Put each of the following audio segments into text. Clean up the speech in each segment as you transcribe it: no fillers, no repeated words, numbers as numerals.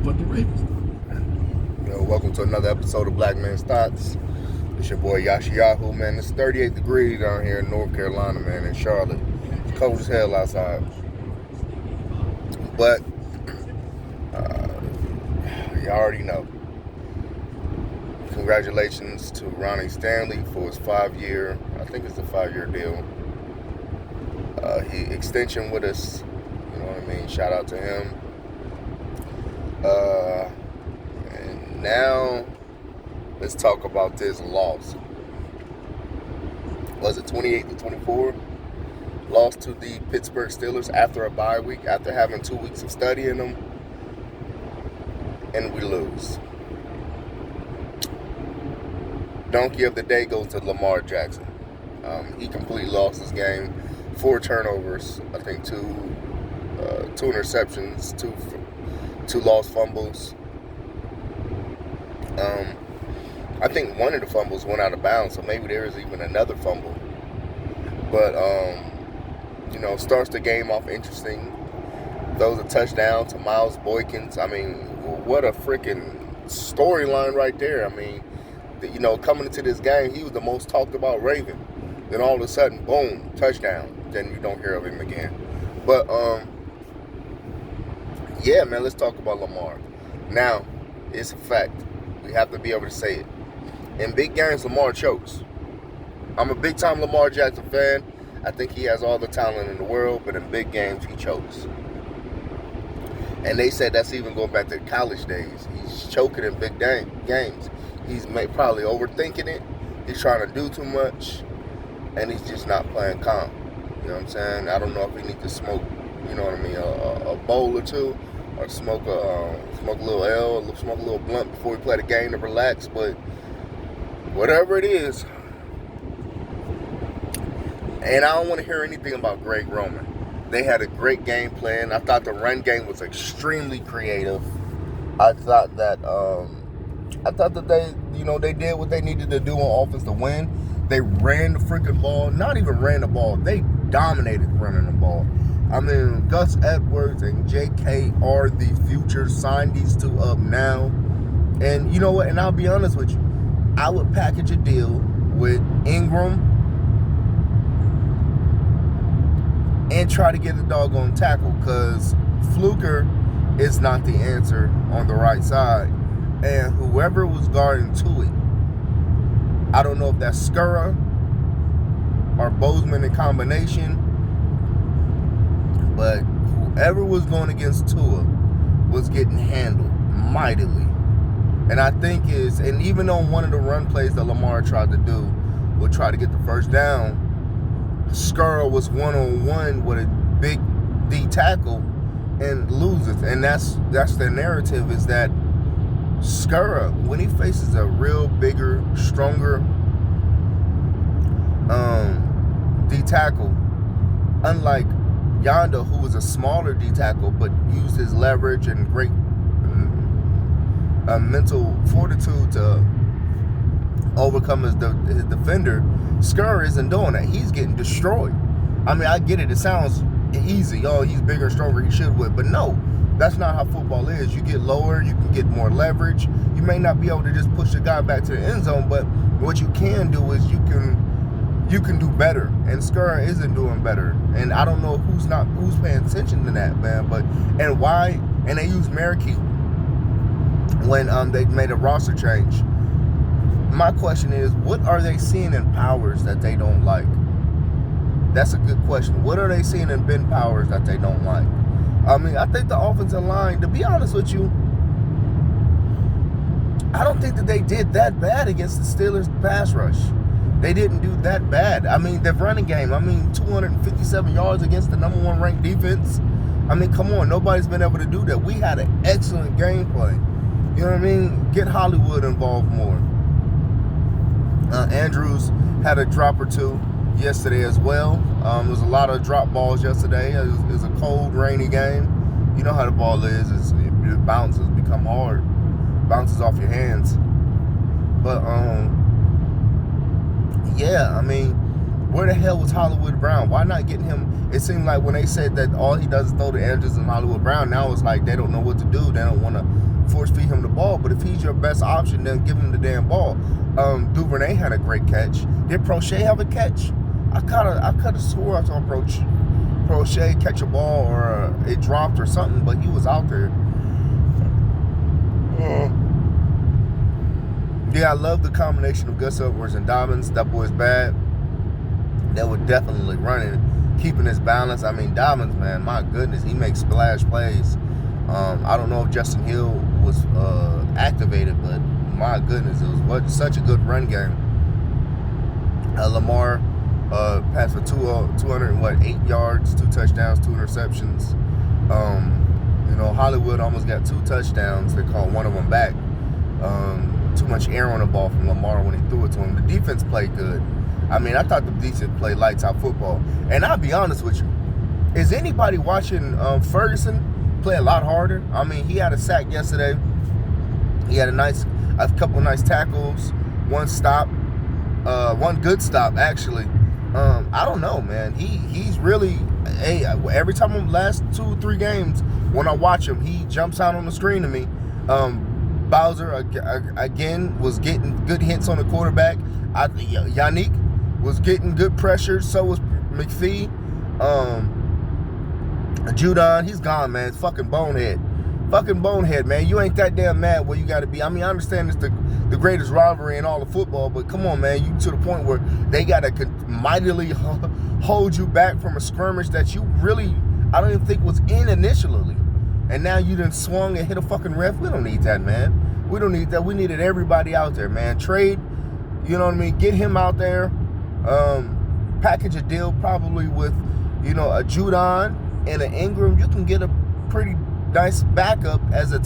but the Ravens. Welcome to another episode of Black Man's Thoughts. It's your boy Yashiyahu, man. It's 38 degrees down here in North Carolina, man, in Charlotte. It's cold as hell outside. But, you already know. Congratulations to Ronnie Stanley for his 5-year, I think it's a 5-year deal. He extension with us, you know what I mean? Shout out to him. And now, let's talk about this loss. Was it 28-24? Lost to the Pittsburgh Steelers after a bye week, after having 2 weeks of studying them. And we lose. Donkey of the day goes to Lamar Jackson. He completely lost his game. 4 turnovers, I think 2 interceptions, two lost fumbles. I think one of the fumbles went out of bounds, so maybe there is even another fumble. But, starts the game off interesting. Throws a touchdown to Miles Boykins. I mean, what a freaking storyline right there. I mean, coming into this game, he was the most talked about Raven. Then all of a sudden, boom, touchdown. Then you don't hear of him again. But, yeah, man, let's talk about Lamar. Now, it's a fact. We have to be able to say it. In big games, Lamar chokes. I'm a big-time Lamar Jackson fan. I think he has all the talent in the world, but in big games, he chokes. And they said that's even going back to the college days. He's choking in big games. He's probably overthinking it. He's trying to do too much, and he's just not playing calm. You know what I'm saying? I don't know if he needs to smoke, you know what I mean, a bowl or two, or smoke a little L, smoke a little blunt before we play the game to relax. But whatever it is, and I don't want to hear anything about Greg Roman. They had a great game plan. I thought the run game was extremely creative. I thought that they did what they needed to do on offense to win. They ran the freaking ball. Not even ran the ball. They dominated running the ball. I mean, Gus Edwards and J.K. are the future. Sign these two up now. And you know what? And I'll be honest with you. I would package a deal with Ingram and try to get the doggone tackle, because Fluker is not the answer on the right side. And whoever was guarding Tui, I don't know if that's Skura or Bozeman in combination, but whoever was going against Tua was getting handled mightily. And I think and even on one of the run plays that Lamar tried to do, would try to get the first down, Skura was one-on-one with a big D tackle and loses. And that's the narrative, is that Skura, when he faces a real bigger, stronger D tackle, unlike Yonda, who was a smaller D tackle but used his leverage and great mental fortitude to overcome his defender, Skura isn't doing that. He's getting destroyed. I mean, I get it. It sounds easy. Oh, he's bigger and stronger. He should win. But no, that's not how football is. You get lower. You can get more leverage. You may not be able to just push the guy back to the end zone, but what you can do is you can do better. And Skura isn't doing better. And I don't know who's paying attention to that, man. And why? And they use Marikey when they made a roster change. My question is, what are they seeing in Powers that they don't like? That's a good question. What are they seeing in Ben Powers that they don't like? I mean, I think the offensive line, to be honest with you, I don't think that they did that bad against the Steelers pass rush. They didn't do that bad. I mean, their running game, 257 yards against the number 1 ranked defense. I mean, come on, nobody's been able to do that. We had an excellent game plan. You know what I mean? Get Hollywood involved more. Andrews had a drop or two yesterday as well. There was a lot of drop balls yesterday. It was a cold, rainy game. You know how the ball is. It bounces, become hard. Bounces off your hands. But, yeah, I mean, Where the hell was Hollywood Brown? Why not getting him? It seemed like when they said that all he does is throw to Andrews and Hollywood Brown, now it's like they don't know what to do. They don't want to force feed him the ball. But if he's your best option, then give him the damn ball. Duvernay had a great catch. Did Prochet have a catch? I could have swore I saw Prochet catch a ball or it dropped or something, but he was out there. Yeah, I love the combination of Gus Edwards and Dobbins. That boy's bad. That would definitely running, keeping his balance. I mean, Dobbins, man, my goodness, he makes splash plays. I don't know if Justin Hill was activated, but my goodness, it was such a good run game. Lamar passed for 208 yards, 2 touchdowns, 2 interceptions. Hollywood almost got 2 touchdowns. They called one of them back. Too much air on the ball from Lamar when he threw it to him. The defense played good. I mean, I thought the defense played lights out football. And I'll be honest with you, is anybody watching Ferguson play a lot harder? I mean, he had a sack yesterday. He had a couple of nice tackles, one good stop actually. I don't know, man. He's really every time last 2-3 games when I watch him, he jumps out on the screen to me. Bowser again was getting good hits on the quarterback. Yannick was getting good pressure. So was McPhee. Judon, he's gone, man. It's fucking bonehead, man. You ain't that damn mad where you got to be. I mean, I understand it's the greatest rivalry in all of football, but come on, man. You to the point where they got to mightily hold you back from a skirmish that you really, I don't even think was in initially. And now you done swung and hit a fucking ref. We don't need that, man. We don't need that. We needed everybody out there, man. Trade, you know what I mean? Get him out there. Package a deal probably with, a Judon and an Ingram. You can get a pretty nice backup as a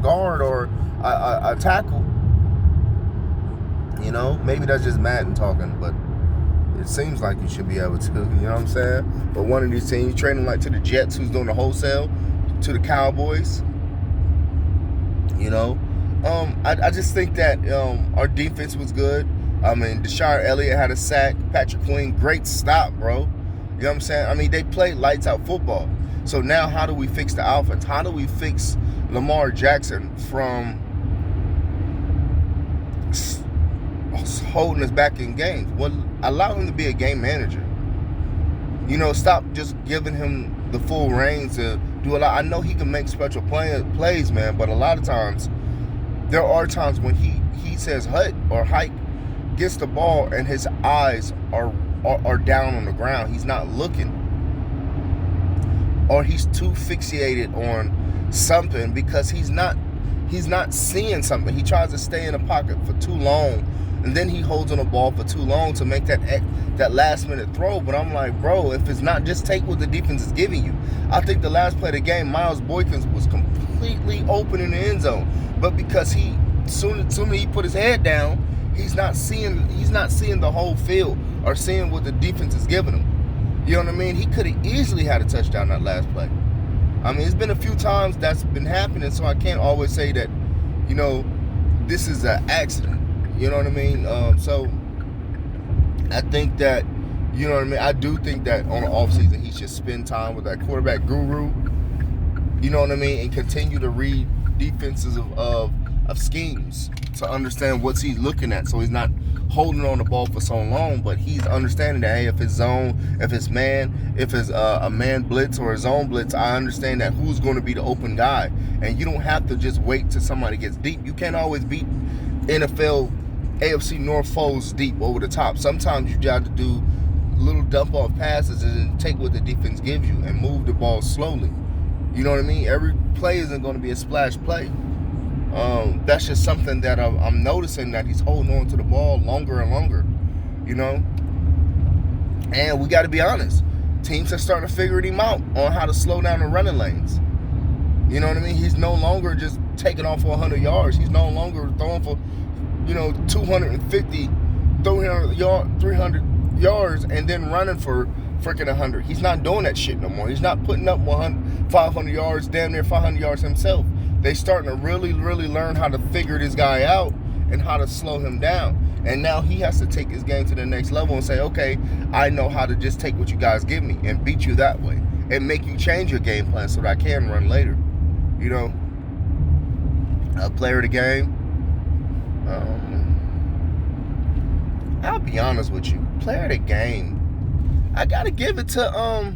guard or a tackle. Maybe that's just Madden talking, but it seems like you should be able to. You know what I'm saying? But one of these teams trading like to the Jets, who's doing the wholesale, to the Cowboys. I just think that our defense was good. I mean, Deshaun Elliott had a sack. Patrick Queen, great stop, bro. You know what I'm saying? I mean, they played lights out football. So now how do we fix the offense? How do we fix Lamar Jackson from holding us back in games? Well, allow him to be a game manager. Stop just giving him the full reins to do a lot. I know he can make special plays, man, but a lot of times, there are times when he says hut or hike, gets the ball, and his eyes are down on the ground. He's not looking. Or he's too fixated on something because he's not seeing something. He tries to stay in the pocket for too long, and then he holds on the ball for too long to make that last minute throw. But I'm like, bro, if it's not, just take what the defense is giving you. I think the last play of the game, Miles Boykins was completely open in the end zone, but because soon as he put his head down, he's not seeing the whole field or seeing what the defense is giving him. You know what I mean? He could have easily had a touchdown that last play. I mean, it's been a few times that's been happening, so I can't always say that, this is an accident. You know what I mean? So I think that, you know what I mean? I do think that on the offseason, he should spend time with that quarterback guru, you know what I mean? And continue to read defenses of schemes to understand what he's looking at. So he's not holding on the ball for so long, but he's understanding that, hey, if it's zone, if it's man, if it's a man blitz or a zone blitz, I understand that who's going to be the open guy. And you don't have to just wait till somebody gets deep. You can't always beat NFL AFC North foes deep over the top. Sometimes you got to do little dump off passes and take what the defense gives you and move the ball slowly. You know what I mean? Every play isn't going to be a splash play. That's just something that I'm noticing, that he's holding on to the ball longer and longer, And we got to be honest, teams are starting to figure him out on how to slow down the running lanes. You know what I mean? He's no longer just taking off for 100 yards. He's no longer throwing for, 250, 300 yards and then running for freaking 100. He's not doing that shit no more. He's not putting up 500 yards, damn near 500 yards himself. They starting to really, really learn how to figure this guy out and how to slow him down. And now he has to take his game to the next level and say, okay, I know how to just take what you guys give me and beat you that way and make you change your game plan so that I can run later. You know, player of the game. I'll be honest with you. Player of the game. I gotta give it to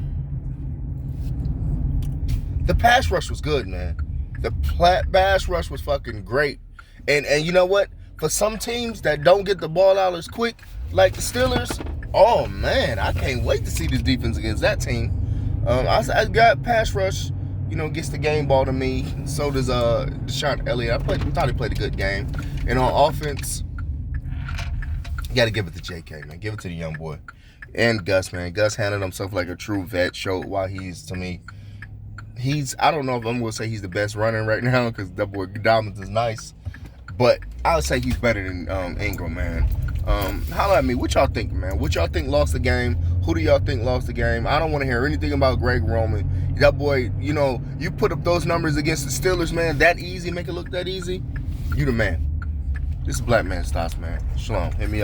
the pass rush was good, man. The pass rush was fucking great. And you know what? For some teams that don't get the ball out as quick, like the Steelers, oh man, I can't wait to see this defense against that team. I got pass rush, you know, gets the game ball to me. So does Deshaun Elliott. I thought he played a good game. And on offense, you got to give it to JK, man. Give it to the young boy. And Gus, man. Gus handled himself like a true vet. Showed why he's, to me, I don't know if I'm going to say he's the best runner right now because that boy Dobbins is nice. But I would say he's better than Ingram, man. Holla at me. What y'all think, man? What y'all think lost the game? Who do y'all think lost the game? I don't want to hear anything about Greg Roman. That boy, you know, you put up those numbers against the Steelers, man, that easy, make it look that easy. You the man. This is Black Man Stocks, man. Shalom. Hit me up.